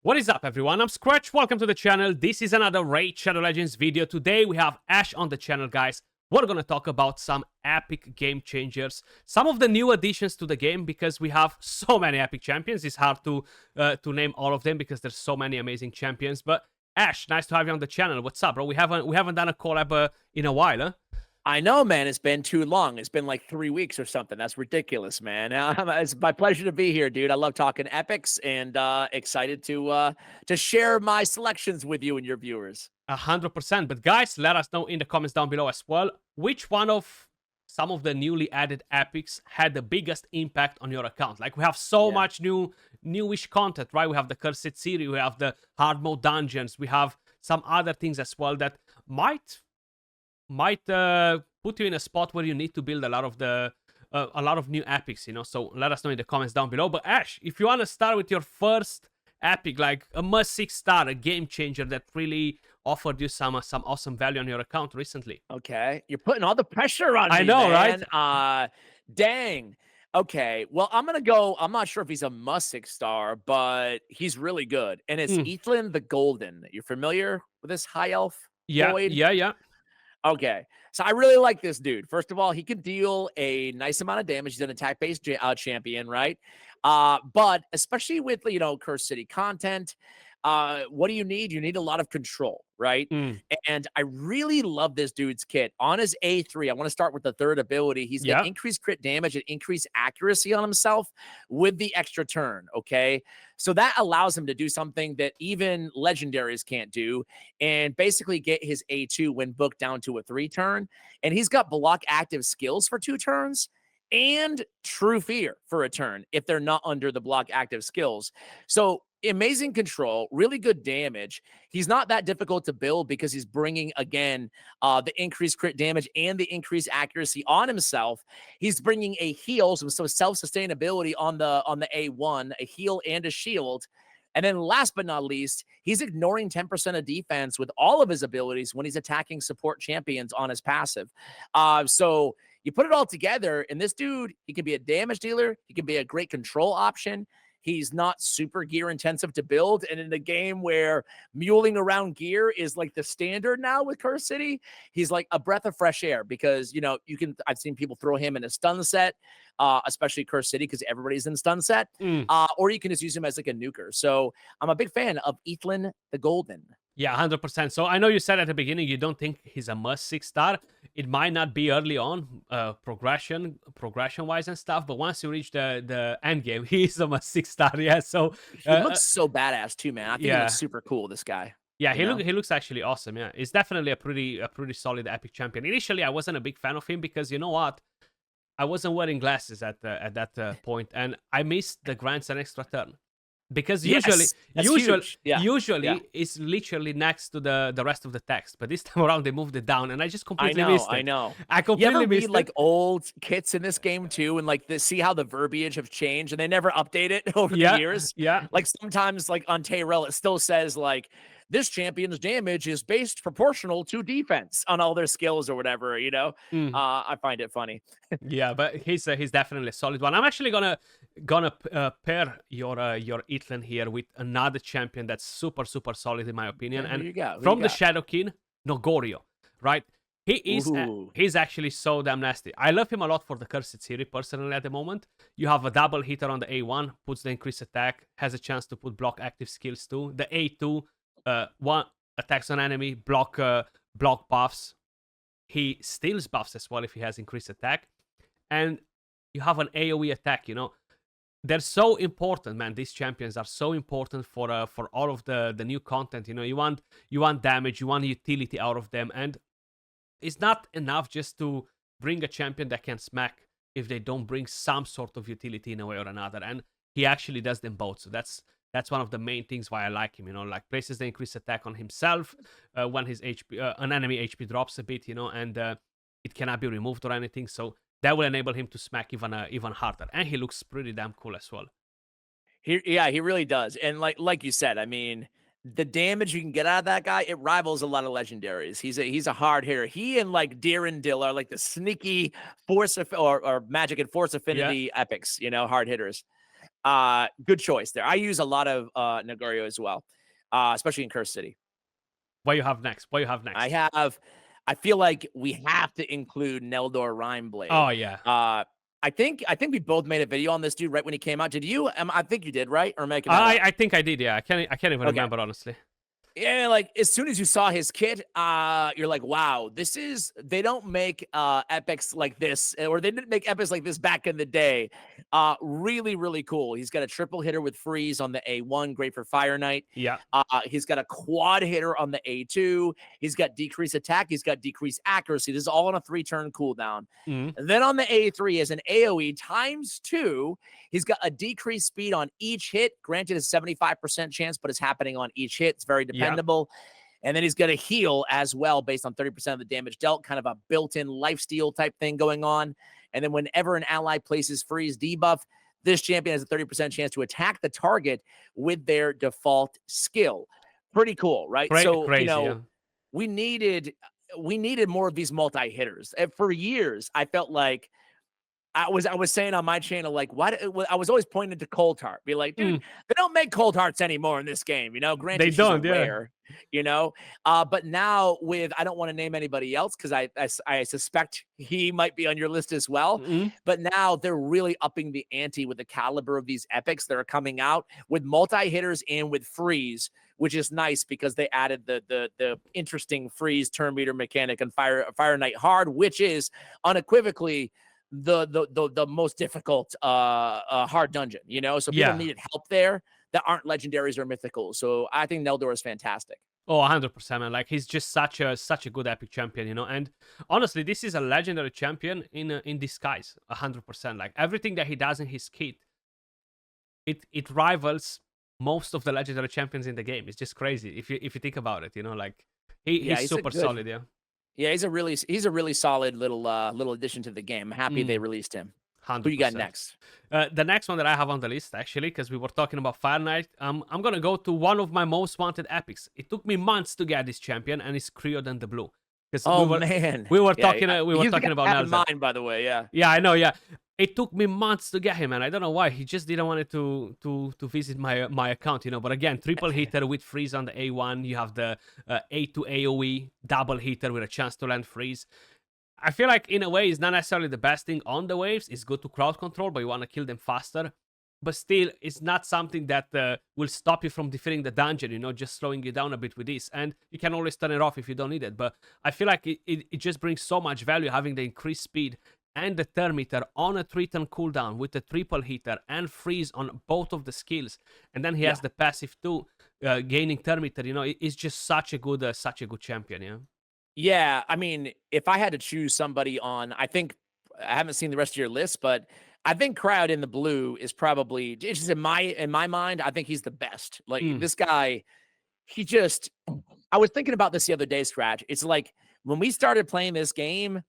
What is up, everyone? I'm Skratch. Welcome to the channel. This is another Raid Shadow Legends video. Today we have Ash on the channel, guys. We're gonna talk about some epic game changers, some of the new additions to the game, because we have so many epic champions. It's hard to name all of them because there's so many amazing champions. But Ash, nice to have you on the channel. What's up, bro? We haven't done a collab in a while, huh? I know, man. It's been too long. It's been like 3 weeks or something. That's ridiculous, man. It's my pleasure to be here, dude. I love talking epics and excited to share my selections with you and your viewers. 100%. But guys, let us know in the comments down below as well, which one of some of the newly added epics had the biggest impact on your account. Like, we have so much newish content, right? We have the Cursed City, we have the hard mode dungeons, we have some other things as well that might put you in a spot where you need to build a lot of new epics, you know. So let us know in the comments down below. But Ash, if you want to start with your first epic, like a must 6-star, a game changer that really offered you some awesome value on your account recently. Okay, you're putting all the pressure on me. I know, man. right? Dang. Okay, well, I'm gonna go. I'm not sure if he's a must 6-star, but he's really good, and it's Ethin the Golden. You're familiar with this high elf? Yeah, Void? yeah. Okay, so I really like this dude. First of all, he can deal a nice amount of damage. He's an attack-based champion, right? But especially with, Curse City content, what do you need? You need a lot of control, right? And I really love this dude's kit. On his A3, I want to start with the third ability. He's got increased crit damage and increased accuracy on himself with the extra turn, okay? So that allows him to do something that even legendaries can't do, and basically get his A2 when booked down to a 3-turn. And he's got block active skills for 2 turns and True Fear for a turn if they're not under the block active skills. So amazing control, really good damage. He's not that difficult to build because he's bringing, again, the increased crit damage and the increased accuracy on himself. He's bringing a heal, so self-sustainability on the A1, a heal and a shield. And then last but not least, he's ignoring 10% of defense with all of his abilities when he's attacking support champions on his passive. So you put it all together, and this dude, he can be a damage dealer. He can be a great control option. He's not super gear intensive to build. And in a game where muling around gear is like the standard now with Curse City, he's like a breath of fresh air because, I've seen people throw him in a stun set, especially Curse City because everybody's in stun set, or you can just use him as like a nuker. So I'm a big fan of Ethin the Golden. Yeah, 100%. So I know you said at the beginning you don't think he's a must 6-star. It might not be early on, progression wise and stuff, but once you reach the end game, he's a must 6-star. Yeah. So he looks so badass too, man. I think he looks super cool. This guy. Yeah, he looks actually awesome. Yeah, he's definitely a pretty solid epic champion. Initially, I wasn't a big fan of him because, you know what, I wasn't wearing glasses at that point, and I missed the grants an extra turn. Because usually it's literally next to the rest of the text, but this time around they moved it down, and I just completely missed it. I know. I completely missed it. Like old kits in this game too, and like see how the verbiage have changed, and they never update it over the years. Yeah. Like sometimes, like on Tyrell, it still says like this champion's damage is based proportional to defense on all their skills or whatever. I find it funny. Yeah, but he's definitely a solid one. I'm actually gonna pair your Ethin here with another champion that's super solid in my opinion, and from the Shadow King, Nogoro, right? He's actually so damn nasty. I love him a lot for the Cursed City personally at the moment. You have a double hitter on the A1, puts the increased attack, has a chance to put block active skills too. The A2, one attacks on enemy, block buffs. He steals buffs as well if he has increased attack. And you have an AoE attack, They're so important, man. These champions are so important for all of the new content. You want damage, you want utility out of them, and it's not enough just to bring a champion that can smack if they don't bring some sort of utility in a way or another. And he actually does them both. So that's one of the main things why I like him. Like places the increased attack on himself when his HP, an enemy HP drops a bit, and it cannot be removed or anything. So that will enable him to smack even harder, and he looks pretty damn cool as well. He really does. And like you said, I mean, the damage you can get out of that guy, it rivals a lot of legendaries. He's a hard hitter. He and like Dirandil are like the sneaky force or magic and force affinity epics, hard hitters. Good choice there. I use a lot of Nogoro as well, especially in Curse City. What you have next? What you have next? I feel like we have to include Nelador Rhineblade. Oh yeah. I think we both made a video on this dude right when he came out. Did you? I think you did, right? Or making I think I did. Yeah, I can't even remember honestly. Yeah, like as soon as you saw his kit, you're like, wow, they don't make epics like this, or they didn't make epics like this back in the day. Really, really cool. He's got a triple hitter with freeze on the A1, great for Fire Knight. Yeah. He's got a quad hitter on the A2. He's got decreased attack. He's got decreased accuracy. This is all on a 3-turn cooldown. And then on the A3 is an AoE ×2. He's got a decreased speed on each hit. Granted, a 75% chance, but it's happening on each hit. It's very dependable. And then he's going to heal as well based on 30% of the damage dealt, kind of a built-in lifesteal type thing going on. And then whenever an ally places freeze debuff, this champion has a 30% chance to attack the target with their default skill. Pretty cool, right? Crazy, we needed more of these multi-hitters. And for years, I felt like I was saying on my channel, like, why? I was always pointing to Cold Heart, be like, dude, they don't make Cold Hearts anymore in this game, you know. Granted, they don't, rare, you know. But now with, I don't want to name anybody else because I suspect he might be on your list as well. But now they're really upping the ante with the caliber of these epics that are coming out with multi-hitters and with freeze, which is nice because they added the interesting freeze turn meter mechanic and Fire Knight Hard, which is unequivocally the most difficult hard dungeon, you know. So people needed help there that aren't legendaries or mythicals. So I think Nelador is fantastic. Oh, 100%, man. Like, he's just such a good epic champion, you know. And honestly, this is a legendary champion in disguise, 100%. Like, everything that he does in his kit, it rivals most of the legendary champions in the game. It's just crazy if you think about it, you know. Like, he's super solid, yeah. Yeah, he's a really solid little addition to the game. I'm happy they released him. 100%. Who you got next? The next one that I have on the list, actually, because we were talking about Fire Knight, I'm gonna go to one of my most wanted epics. It took me months to get this champion, and it's Crethion the Blue. Man, we were talking about Nelson. Mine, by the way, yeah. Yeah, I know, yeah. It took me months to get him, and I don't know why. He just didn't want to visit my account, you know. But again, triple hitter with freeze on the A1. You have the A2 AoE double hitter with a chance to land freeze. I feel like in a way, it's not necessarily the best thing on the waves. It's good to crowd control, but you want to kill them faster. But still, it's not something that will stop you from defeating the dungeon, you know, just slowing you down a bit with this. And you can always turn it off if you don't need it. But I feel like it just brings so much value having the increased speed and the turn meter on a 3-turn cooldown with the triple hitter and freeze on both of the skills. And then he has the passive too, gaining turn meter, you know. It's just such a good champion, yeah. Yeah, I mean, if I had to choose somebody on, I haven't seen the rest of your list, but I think Crethion the Blue is probably, just in my mind, I think he's the best. Like this guy, I was thinking about this the other day, Skratch. It's like when we started playing this game,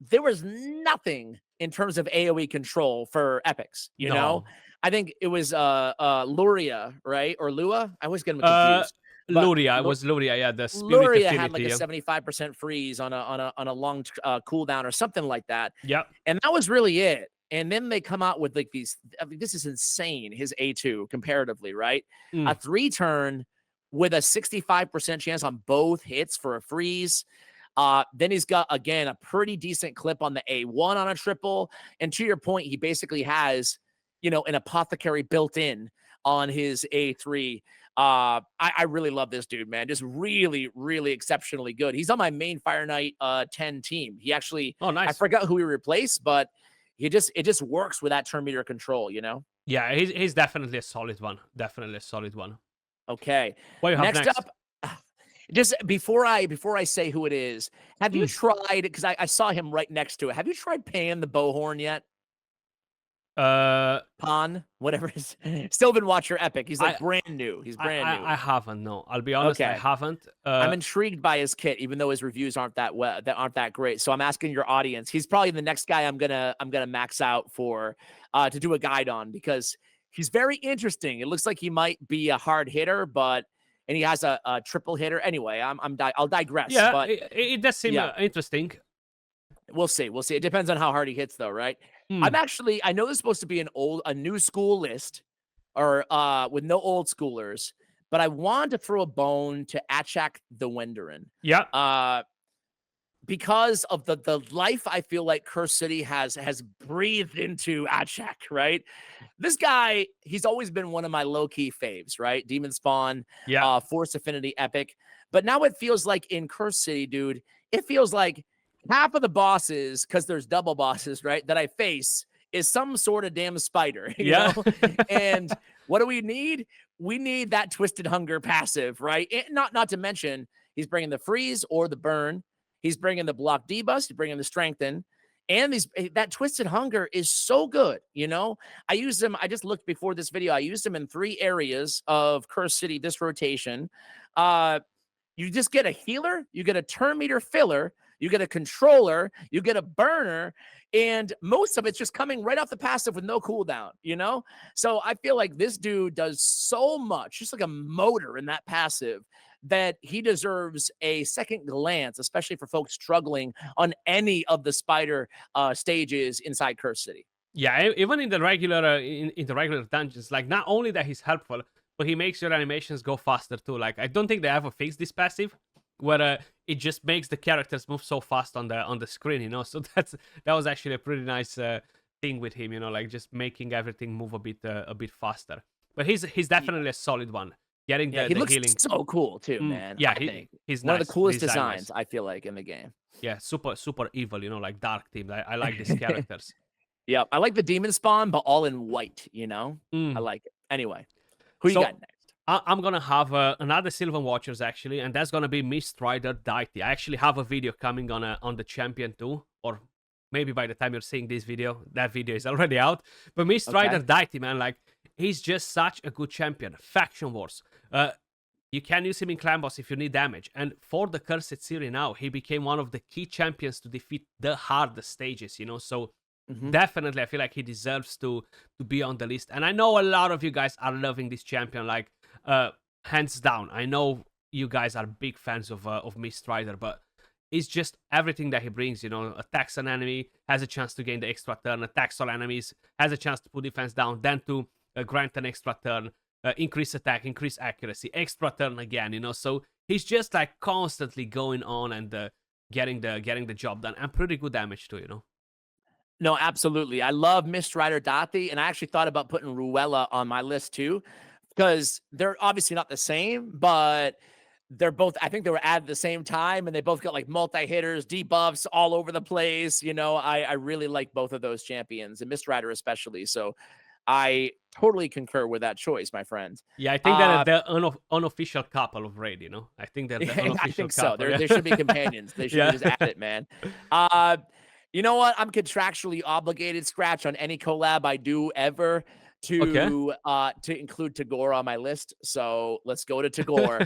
there was nothing in terms of AoE control for epics, you know? I think it was Luria, right? Or Lua? I always get them confused. Luria, it was Luria, yeah. The spirit Luria affinity, had like a 75% freeze on a long cooldown or something like that. Yeah. And that was really it. And then they come out with like these, I mean, this is insane, his A2 comparatively, right? A 3-turn with a 65% chance on both hits for a freeze. Then he's got, again, a pretty decent clip on the A1 on a triple. And to your point, he basically has, you know, an apothecary built in on his A3. I really love this dude, man. Just really, really exceptionally good. He's on my main Fire Knight 10 team. He actually, nice. I forgot who he replaced, but it just works with that turn meter control, you know? Yeah, he's definitely a solid one. Definitely a solid one. Okay. What you have next up, just before I say who it is, have you tried, because I saw him right next to it, have you tried Pan the Bowhorn yet? Pan, whatever it is. Sylvan Watcher Epic. He's like brand new. He's brand new. I haven't, no. I'll be honest, I haven't. I'm intrigued by his kit, even though his reviews aren't that great. So I'm asking your audience. He's probably the next guy I'm gonna max out for to do a guide on, because he's very interesting. It looks like he might be a hard hitter, and he has a triple hitter. Anyway, I'll digress. Yeah, but it does seem interesting. We'll see. It depends on how hard he hits, though, right? I know this is supposed to be a new school list, or with no old schoolers, but I wanted to throw a bone to Atak the Wanderer. Yeah. Because of the life I feel like Curse City has breathed into Atak, right? This guy, he's always been one of my low-key faves, right? Demon Spawn, Yeah. Force Affinity Epic. But now it feels like in Curse City, dude, it feels like half of the bosses, because there's double bosses, right, that I face is some sort of damn spider, you Yeah. know? And what do we need? We need that Twisted Hunger passive, right? And not to mention, he's bringing the freeze or the burn. He's bringing the block debuff. He's bringing the strengthen. And that Twisted Hunger is so good, you know? I use them. I just looked before this video. I used them in 3 areas of Curse City this rotation. You just get a healer, you get a turn meter filler, you get a controller, you get a burner, and most of it's just coming right off the passive with no cooldown, you know? So I feel like this dude does so much, just like a motor in that passive, that he deserves a second glance, especially for folks struggling on any of the spider stages inside Curse City. Yeah, even in the regular in the regular dungeons, like not only that he's helpful, but he makes your animations go faster too. Like I don't think they ever fixed this passive, where it just makes the characters move so fast on the screen, you know. So that was actually a pretty nice thing with him, you know, like just making everything move a bit faster. But he's definitely a solid one. Getting he the looks healing so cool too, man. Yeah, I think he's one nice. of the coolest Design-wise. designs I feel like in the game. Yeah, super evil, you know, like dark themed. I like these characters. Yeah, I like the demon spawn, but all in white, you know? I like it. Anyway, who you got next? I'm gonna have another Sylvan Watchers actually, and that's gonna be Mistrider Dedir. I actually have a video coming on the champion too, or maybe by the time you're seeing this video, that video is already out. But Mistrider Dedir, man, like he's just such a good champion. Faction Wars. You can use him in Clan Boss if you need damage. And for the Cursed series now, he became one of the key champions to defeat the hardest stages, you know? So definitely, I feel like he deserves to be on the list. And I know a lot of you guys are loving this champion, like, hands down. I know you guys are big fans of Mistrider, but it's just everything that he brings, you know? Attacks an enemy, has a chance to gain the extra turn, attacks all enemies, has a chance to put defense down, then to grant an extra turn. Increase attack, increase accuracy, extra turn again, you know. So he's just like constantly going on and getting the job done, and pretty good damage too, you know. No, absolutely. I love Mistrider Dedir, and I actually thought about putting Ruella on my list too, because they're obviously not the same, but they're both, I think they were added at the same time, and they both got like multi-hitters, debuffs all over the place. You know, I really like both of those champions, and Mistrider especially. So I totally concur with that choice, my friend. Yeah, I think they're the unofficial couple of Raid, you know? I think they're the unofficial I think couple. So. They should be companions. They should be just at it, man. You know what? I'm contractually obligated, Skratch, on any collab I do ever to include Tagor on my list. So let's go to Tagor.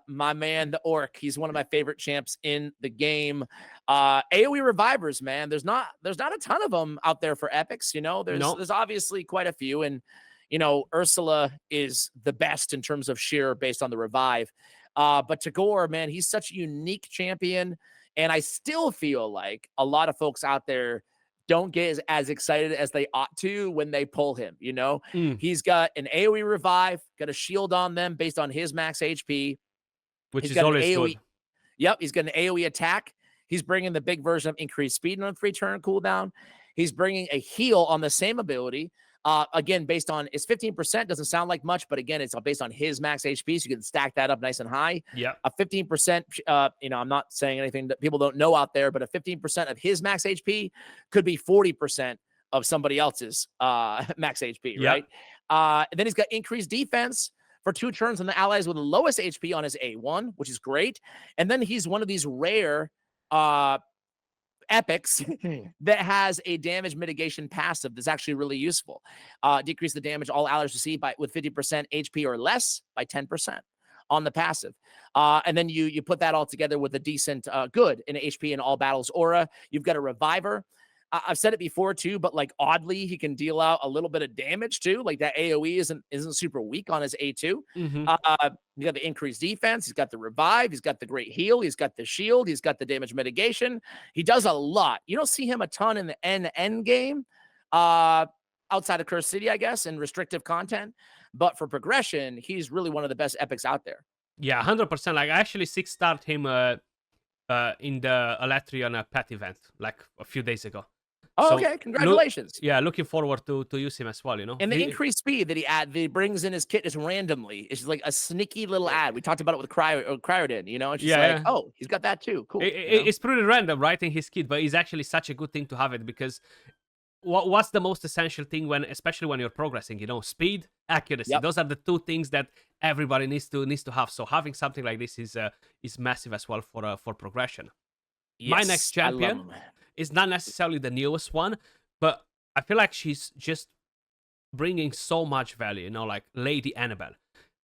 My man, the Orc. He's one of my favorite champs in the game. AoE revivers, man. There's not a ton of them out there for epics, you know. There's obviously quite a few, and you know, Ursula is the best in terms of sheer based on the revive. But Tagor, man, he's such a unique champion, and I still feel like a lot of folks out there don't get as excited as they ought to when they pull him, you know? He's got an AoE revive, got a shield on them based on his max HP. Which is always AOE, good. Yep, he's got an AoE attack. He's bringing the big version of increased speed on 3-turn cooldown. He's bringing a heal on the same ability. Again, based on, it's 15%, doesn't sound like much, but again, it's based on his max HP, so you can stack that up nice and high. Yeah. A 15%, you know, I'm not saying anything that people don't know out there, but a 15% of his max HP could be 40% of somebody else's max HP, right? And then he's got increased defense for 2 turns on the allies with the lowest HP on his A1, which is great. And then he's one of these rare epics that has a damage mitigation passive that's actually really useful. Decrease the damage all allies receive with 50% HP or less by 10% on the passive. And then you put that all together with a decent good in HP in all battles aura. You've got a reviver. I've said it before too, but like oddly, he can deal out a little bit of damage too. Like that AoE isn't super weak on his A2. You got the increased defense. He's got the revive. He's got the great heal. He's got the shield. He's got the damage mitigation. He does a lot. You don't see him a ton in the end game. outside of Curse City, I guess, and restrictive content. But for progression, he's really one of the best epics out there. Yeah, 100%. Like, I actually 6-starred him in the Aletrion pet event, like a few days ago. Oh, so, okay. Congratulations. Looking forward to use him as well, you know? And the increased speed that he brings in his kit just randomly. It's just like a sneaky little ad. We talked about it with Cryodin, you know? It's just like, oh, he's got that too. Cool. It's pretty random, right, in his kit, but it's actually such a good thing to have it, because what's the most essential thing especially when you're progressing, you know? Speed, accuracy. Yep. Those are the two things that everybody needs to have. So having something like this is massive as well for progression. Yes, my next champion is not necessarily the newest one, but I feel like she's just bringing so much value, you know, like Lady Annabelle.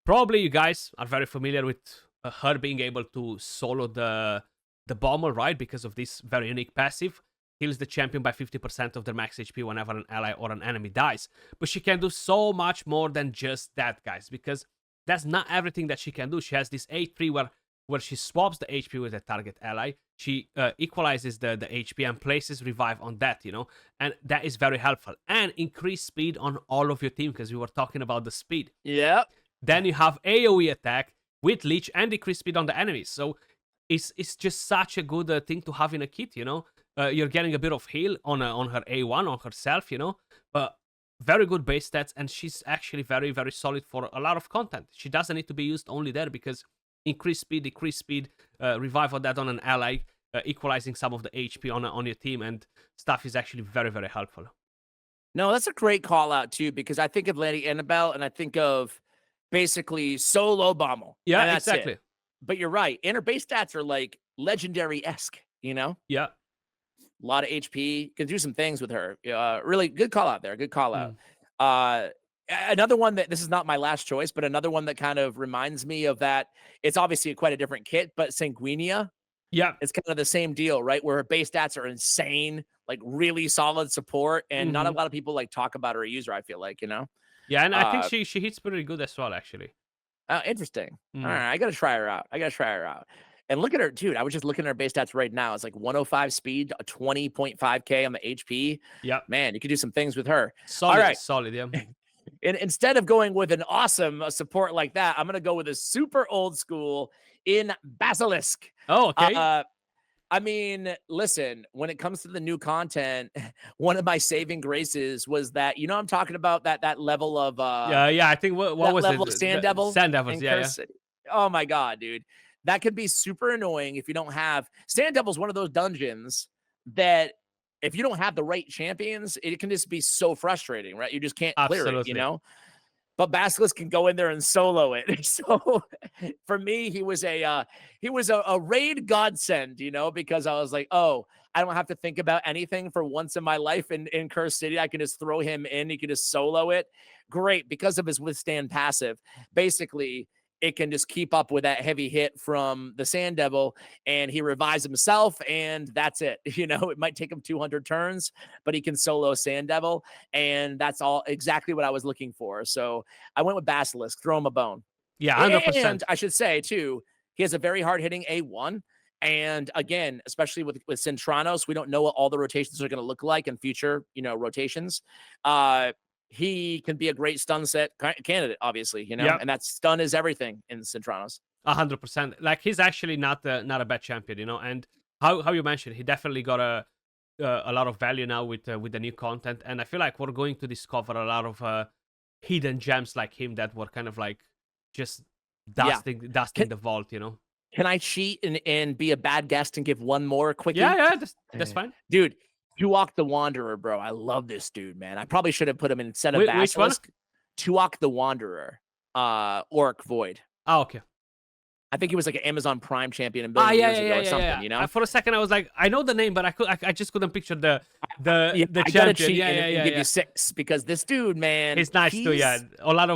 Probably you guys are very familiar with her being able to solo the Bommal, right? Because of this very unique passive. Heals the champion by 50% of their max HP whenever an ally or an enemy dies. But she can do so much more than just that, guys, because that's not everything that she can do. She has this 8-3 where she swaps the HP with a target ally. She equalizes the HP and places revive on that, you know, and that is very helpful. And increase speed on all of your team, because we were talking about the speed. Yeah. Then you have AoE attack with leech and decrease speed on the enemies. So it's just such a good thing to have in a kit, you know. You're getting a bit of heal on her A1, on herself, you know, but very good base stats, and she's actually very, very solid for a lot of content. She doesn't need to be used only there, because increase speed, decrease speed, revive on that on an ally, equalizing some of the HP on your team and stuff is actually very, very helpful. No, that's a great call out too, because I think of Lady Annabelle and I think of basically solo Bommal. Yeah, exactly. But you're right. And her base stats are like legendary-esque, you know? Yeah. A lot of HP. Can do some things with her. Really good call out there. Good call out. Another one that, this is not my last choice, but another one that kind of reminds me of that. It's obviously quite a different kit, but Sanguinia. Yeah. It's kind of the same deal, right? Where her base stats are insane, like really solid support. And not a lot of people like talk about her or use her, I feel like, you know? Yeah, and I think she hits pretty good as well, actually. Interesting. All right, I got to try her out. And look at her, dude. I was just looking at her base stats right now. It's like 105 speed, 20.5k on the HP. Yeah. Man, you could do some things with her. Solid, all right. Solid, yeah. And instead of going with an awesome support like that, I'm going to go with a super old school in Basilisk. Oh, okay. I mean, listen, when it comes to the new content, one of my saving graces was that, you know, I'm talking about that level of yeah, I think what was level it? Of Sand Devils. Sand Devils, yeah. Oh my god, dude. That could be super annoying if you don't have Sand Devil's one of those dungeons that if you don't have the right champions, it can just be so frustrating, right? You just can't clear it, you know? But Basilisk can go in there and solo it. So for me, he was a raid godsend, you know, because I was like, oh, I don't have to think about anything for once in my life in Curse City. I can just throw him in. He can just solo it. Great. Because of his withstand passive, basically, it can just keep up with that heavy hit from the Sand Devil, and he revives himself, and that's it. You know, it might take him 200 turns, but he can solo Sand Devil, and that's all exactly what I was looking for. So I went with Basilisk, throw him a bone. Yeah, 100%. And I should say, too, he has a very hard-hitting A1, and again, especially with Centranos, we don't know what all the rotations are going to look like in future, you know, rotations. He can be a great stun set candidate, obviously, you know, and that stun is everything in Centranos. 100%. Like, he's actually not a bad champion, you know, and how you mentioned, he definitely got a lot of value now with the new content, and I feel like we're going to discover a lot of hidden gems like him that were kind of like just dusting the vault, you know. Can I cheat and be a bad guest and give one more quick? Yeah, that's fine, dude. Tuag the Wanderer, bro. I love this dude, man. I probably should have put him instead of Basilisk. Tuag the Wanderer, Orc Void. Oh, okay. I think he was like an Amazon Prime champion a million years ago or something, you know? For a second, I was like, I know the name, but I just couldn't picture the champion. Gotta cheat and give you 6 because this dude, man, he's nice too. Yeah, a lot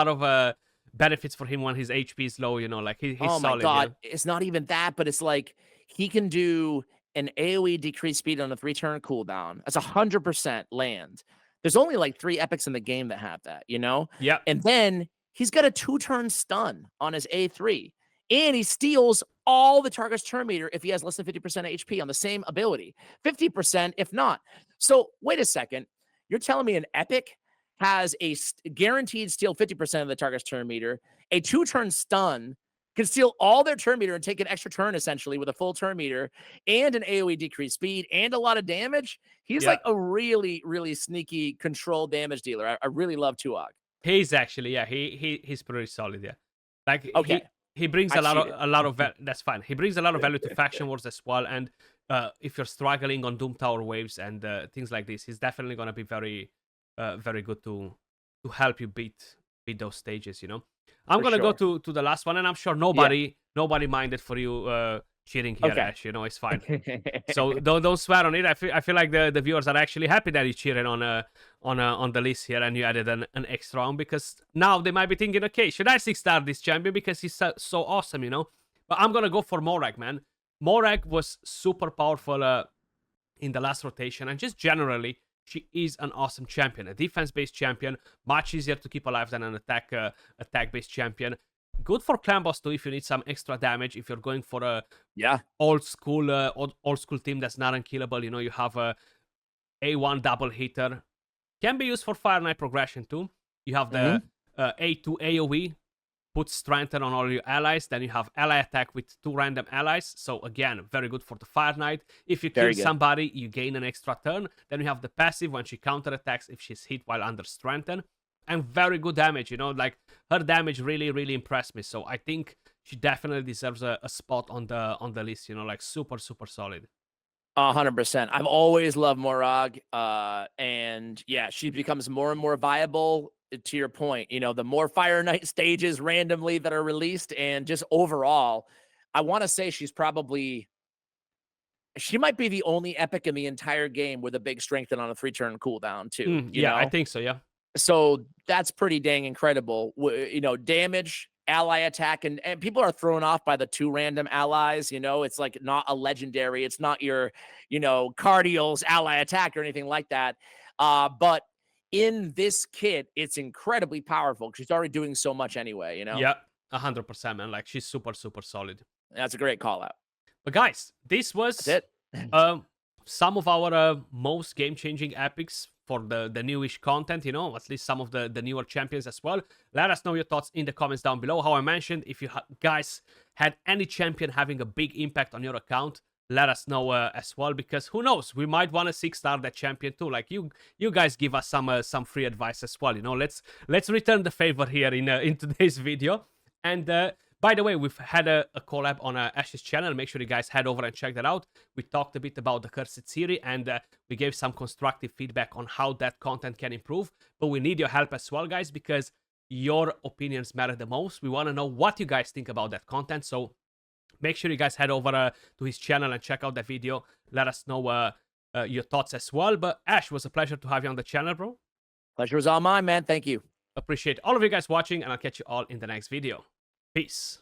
of benefits for him when his HP is low. You know, like he's solid. Oh my god, yeah. It's not even that, but it's like he can do an AoE decreased speed on a 3-turn cooldown. That's 100% land. There's only like 3 epics in the game that have that, you know? Yeah. And then he's got a 2-turn stun on his A3. And he steals all the target's turn meter if he has less than 50% HP on the same ability. 50% if not. So wait a second. You're telling me an epic has a guaranteed steal 50% of the target's turn meter, a 2-turn stun, can steal all their turn meter and take an extra turn essentially with a full turn meter and an AoE decreased speed and a lot of damage. He's like a really, really sneaky control damage dealer. I really love Tuag. He's actually, yeah, he's pretty solid, yeah. Like okay. he brings a lot of that's fine. He brings a lot of value to faction wars as well. And if you're struggling on Doom Tower waves and things like this, he's definitely gonna be very very good to help you beat those stages, you know. I'm gonna go to the last one, and I'm sure nobody minded for you cheating here, Ash. You know, it's fine. So don't swear on it. I feel like the viewers are actually happy that you cheated on the list here and you added an extra round, because now they might be thinking, okay, should I 6-star this champion because he's so awesome, you know? But I'm gonna go for Morag, man. Morag was super powerful in the last rotation, and just generally, she is an awesome champion, a defense-based champion, much easier to keep alive than an attack-based champion. Good for clan boss too if you need some extra damage. If you're going for a old school team that's not unkillable, you know, you have a A1 double hitter. Can be used for Fire Knight progression too. You have the A2 AoE, put strengthen on all your allies. Then you have ally attack with 2 random allies. So again, very good for the Fire Knight. If you kill somebody, you gain an extra turn. Then you have the passive when she counterattacks if she's hit while under strengthen. And very good damage, you know, like her damage really, really impressed me. So I think she definitely deserves a spot on the list, you know, like super, super solid. 100%. I've always loved Morag. And yeah, she becomes more and more viable. To your point, you know, the more Fire Knight stages randomly that are released, and just overall, I want to say she might be the only epic in the entire game with a big strengthen on a 3-turn cooldown too. You know? I think so, yeah. So that's pretty dang incredible. You know, damage, ally attack, and people are thrown off by the 2 random allies. You know, it's like not a legendary. It's not your, you know, Cardial's ally attack or anything like that. But in this kit, it's incredibly powerful because she's already doing so much anyway, you know? Yeah, 100%, man. Like, she's super, super solid. That's a great call out. But guys, this was some of our most game-changing epics for the newish content, you know, at least some of the newer champions as well. Let us know your thoughts in the comments down below. How I mentioned, if you guys had any champion having a big impact on your account, let us know as well, because who knows, we might want to 6-star that champion too. Like you guys give us some free advice as well, you know. Let's return the favor here in today's video. And by the way, we've had a collab on Ash's channel. Make sure you guys head over and check that out. We talked a bit about the Cursed series, and we gave some constructive feedback on how that content can improve. But we need your help as well, guys, because your opinions matter the most. We want to know what you guys think about that content. So make sure you guys head over to his channel and check out that video. Let us know your thoughts as well. But Ash, it was a pleasure to have you on the channel, bro. Pleasure was all mine, man. Thank you. Appreciate all of you guys watching, and I'll catch you all in the next video. Peace.